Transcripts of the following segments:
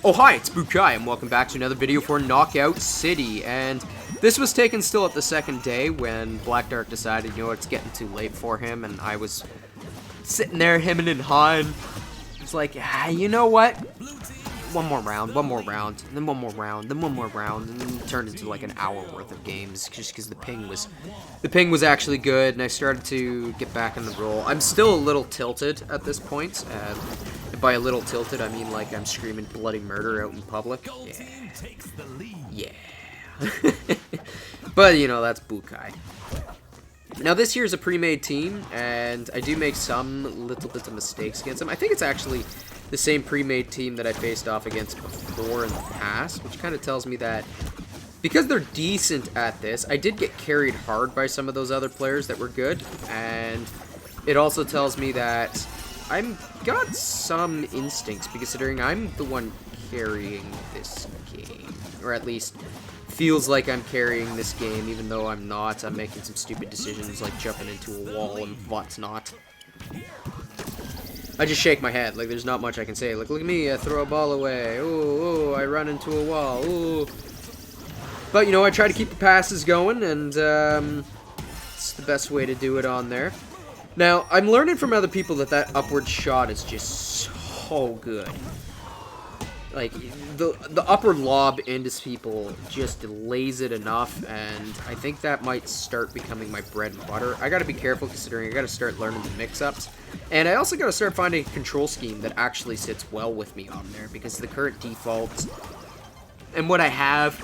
Oh hi, it's Bukai, and welcome back to another video for Knockout City, and this was taken still at the second day when Black Dark decided, you know, it's getting too late for him, and I was sitting there hemming and hawing. It's like, you know what? One more round, and then one more round, then one more round, and then it turned into like an hour worth of games just because the ping was actually good, and I started to get back in the roll. I'm still a little tilted at this point. By a little tilted, I mean like I'm screaming bloody murder out in public. Yeah. But you know, that's Bukai. Now this here is a pre-made team, and I do make some little bits of mistakes against them. I think it's actually the same pre-made team that I faced off against before in the past, which kind of tells me that because they're decent at this, I did get carried hard by some of those other players that were good, and it also tells me that I've got some instincts, considering I'm the one carrying this game, or at least feels like I'm carrying this game, even though I'm not. I'm making some stupid decisions like jumping into a wall and whatnot. I just shake my head, like there's not much I can say. Like, look at me, I throw a ball away. Ooh, I run into a wall. Ooh. But, you know, I try to keep the passes going, and it's the best way to do it on there. Now, I'm learning from other people that upward shot is just so good. Like, the upward lob into people just delays it enough, and I think that might start becoming my bread and butter. I gotta be careful, considering I gotta start learning the mix-ups. And I also gotta start finding a control scheme that actually sits well with me on there, because the current defaults and what I have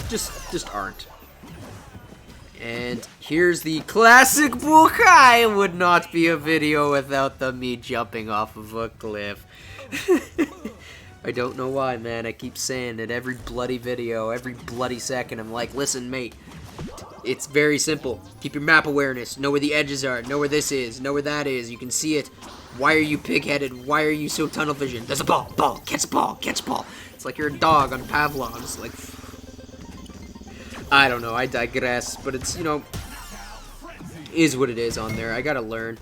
just aren't. And here's the classic Bukai. Would not be a video without me jumping off of a cliff. I don't know why, man. I keep saying it every bloody video, every bloody second. I'm like, listen, mate, it's very simple. Keep your map awareness. Know where the edges are. Know where this is. Know where that is. You can see it. Why are you pig-headed? Why are you so tunnel vision? There's a ball. Ball. Catch a ball. Catch a ball. It's like you're a dog on Pavlov's. Like, I don't know. I digress. But it's, you know, is what it is on there. I gotta learn.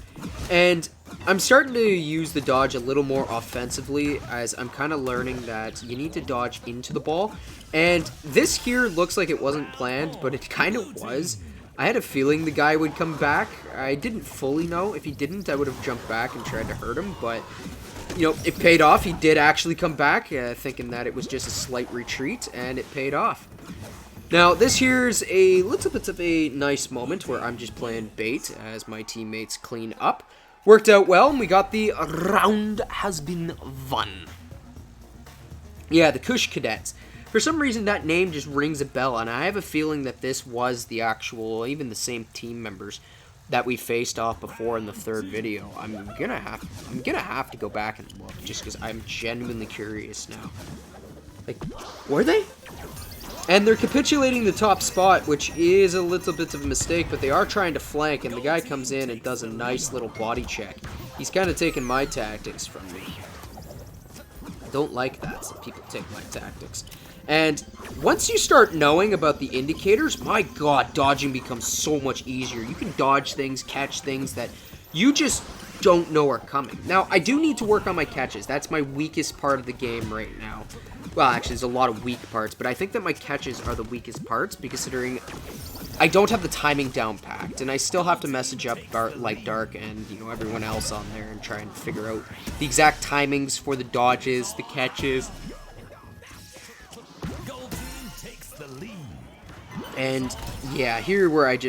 And I'm starting to use the dodge a little more offensively, as I'm kind of learning that you need to dodge into the ball. And this here looks like it wasn't planned, but it kind of was. I had a feeling the guy would come back. I didn't fully know. If he didn't, I would have jumped back and tried to hurt him. But, you know, it paid off. He did actually come back, thinking that it was just a slight retreat, and it paid off. Now, this here's a little bit of a nice moment where I'm just playing bait as my teammates clean up. Worked out well, and we got the round has been won. Yeah, the Kush Cadets. For some reason, that name just rings a bell, and I have a feeling that this was the actual, even the same team members that we faced off before in the third video. I'm gonna have to go back and look, just because I'm genuinely curious now. Like, were they? And they're capitulating the top spot, which is a little bit of a mistake, but they are trying to flank, and the guy comes in and does a nice little body check. He's kind of taking my tactics from me. Don't like that, so people take my tactics. And once you start knowing about the indicators, my god, dodging becomes so much easier. You can dodge things, catch things that you just don't know are coming. Now, I do need to work on my catches. That's my weakest part of the game right now. Well, actually, there's a lot of weak parts, but I think that my catches are the weakest parts, considering I don't have the timing down packed, and I still have to message up like Dark and, you know, everyone else on there and try and figure out the exact timings for the dodges, the catches. And yeah, here where I'm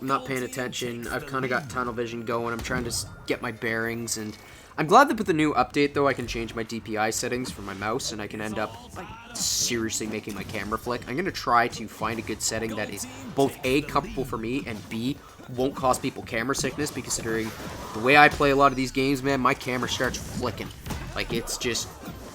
not paying attention. I've kind of got tunnel vision going. I'm trying to get my bearings, and I'm glad that with the new update, though, I can change my DPI settings for my mouse, and I can end up, like, seriously making my camera flick. I'm going to try to find a good setting that is both A, comfortable for me, and B, won't cause people camera sickness, considering the way I play a lot of these games, man, my camera starts flicking. Like, it's just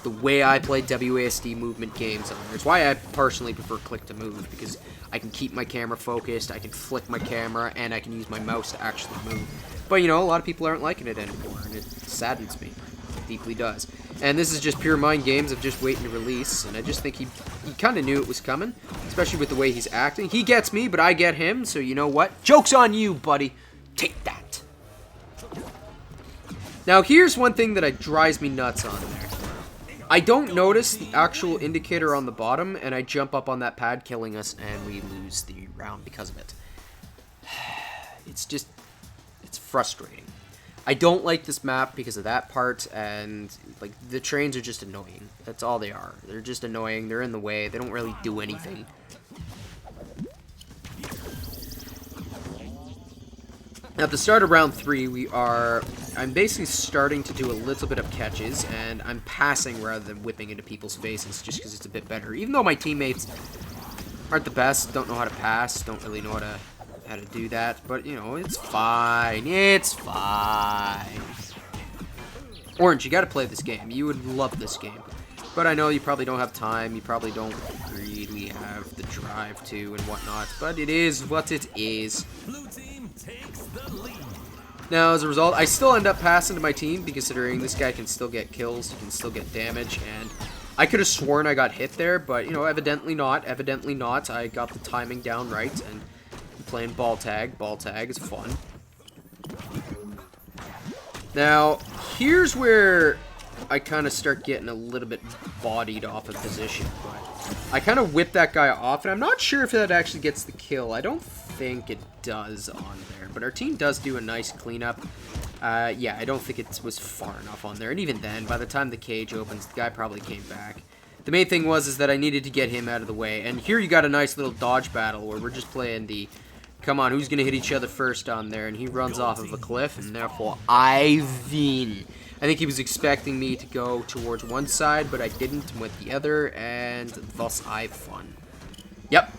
the way I play WASD movement games on there. It's why I personally prefer click to move, because I can keep my camera focused, I can flick my camera, and I can use my mouse to actually move. But, you know, a lot of people aren't liking it anymore, and it saddens me. It deeply does. And this is just pure mind games of just waiting to release, and I just think he kind of knew it was coming, especially with the way he's acting. He gets me, but I get him, so you know what? Joke's on you, buddy. Take that. Now, here's one thing that drives me nuts on there. I don't notice the actual indicator on the bottom, and I jump up on that pad, killing us, and we lose the round because of it. It's frustrating. I don't like this map because of that part, and like the trains are just annoying. That's all they are. They're just annoying. They're in the way. They don't really do anything. Now, at the start of round 3, I'm basically starting to do a little bit of catches, and I'm passing rather than whipping into people's faces just because it's a bit better. Even though my teammates aren't the best, don't know how to pass, don't really know how to do that, but, you know, it's fine. It's fine. Orange, you gotta play this game. You would love this game. But I know you probably don't have time, you probably don't really have the drive to and whatnot, but it is what it is. Now, as a result, I still end up passing to my team, considering this guy can still get kills, he can still get damage, and I could have sworn I got hit there, but, you know, evidently not. Evidently not. I got the timing down right, and I'm playing ball tag. Ball tag is fun. Now, here's where I kind of start getting a little bit bodied off of position, but I kind of whip that guy off, and I'm not sure if that actually gets the kill. I don't think it does on there, but our team does do a nice cleanup. Yeah, I don't think it was far enough on there, and even then, by the time the cage opens, the guy probably came back. The main thing is that I needed to get him out of the way, and here you got a nice little dodge battle where we're just playing the, come on, who's going to hit each other first on there, and he runs off of a cliff, and therefore I win. I think he was expecting me to go towards one side, but I didn't, and went the other, and thus I won. Yep,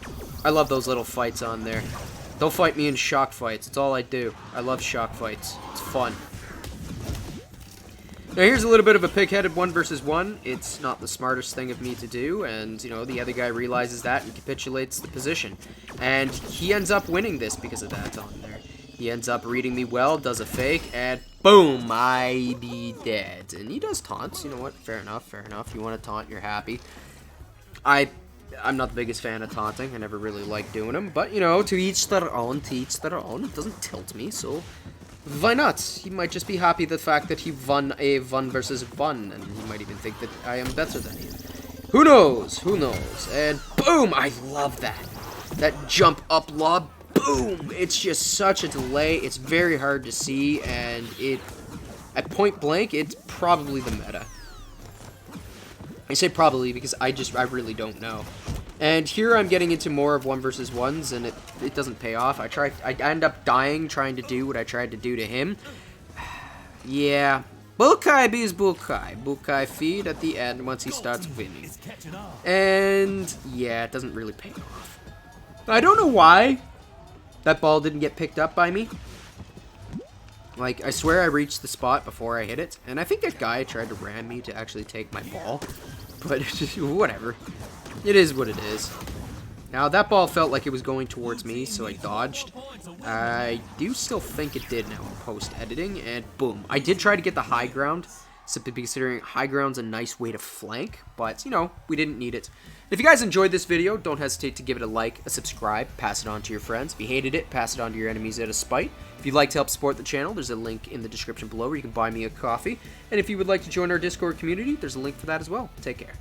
I love those little fights on there. Don't fight me in shock fights, it's all I do. I love shock fights, it's fun. Now here's a little bit of a pig-headed 1 versus 1. It's not the smartest thing of me to do, and, you know, the other guy realizes that and capitulates the position. And he ends up winning this because of that on there. He ends up reading me well, does a fake, and boom, I be dead. And he does taunts, you know what, fair enough, fair enough. You want to taunt, you're happy. I'm not the biggest fan of taunting, I never really liked doing them, but, you know, to each their own, to each their own. It doesn't tilt me, so why not? He might just be happy the fact that he won a 1 versus 1, and he might even think that I am better than him. Who knows? Who knows? And boom, I love that. That jump up lob. Boom! It's just such a delay. It's very hard to see, and at point blank, it's probably the meta. I say probably because I really don't know. And here I'm getting into more of 1 versus 1s, and it doesn't pay off. I end up dying trying to do what I tried to do to him. Yeah. Bullkai bees Bullkai. Bullkai feed at the end once he starts winning. And yeah, it doesn't really pay off. I don't know why that ball didn't get picked up by me. Like, I swear I reached the spot before I hit it, and I think that guy tried to ram me to actually take my ball, but whatever. It is what it is. Now, that ball felt like it was going towards me, so I dodged. I do still think it did now in post-editing, and boom. I did try to get the high ground, simply considering high ground's a nice way to flank, but, you know, we didn't need it. If you guys enjoyed this video, don't hesitate to give it a like, a subscribe, pass it on to your friends. If you hated it, pass it on to your enemies out of spite. If you'd like to help support the channel, there's a link in the description below where you can buy me a coffee. And if you would like to join our Discord community, there's a link for that as well. Take care.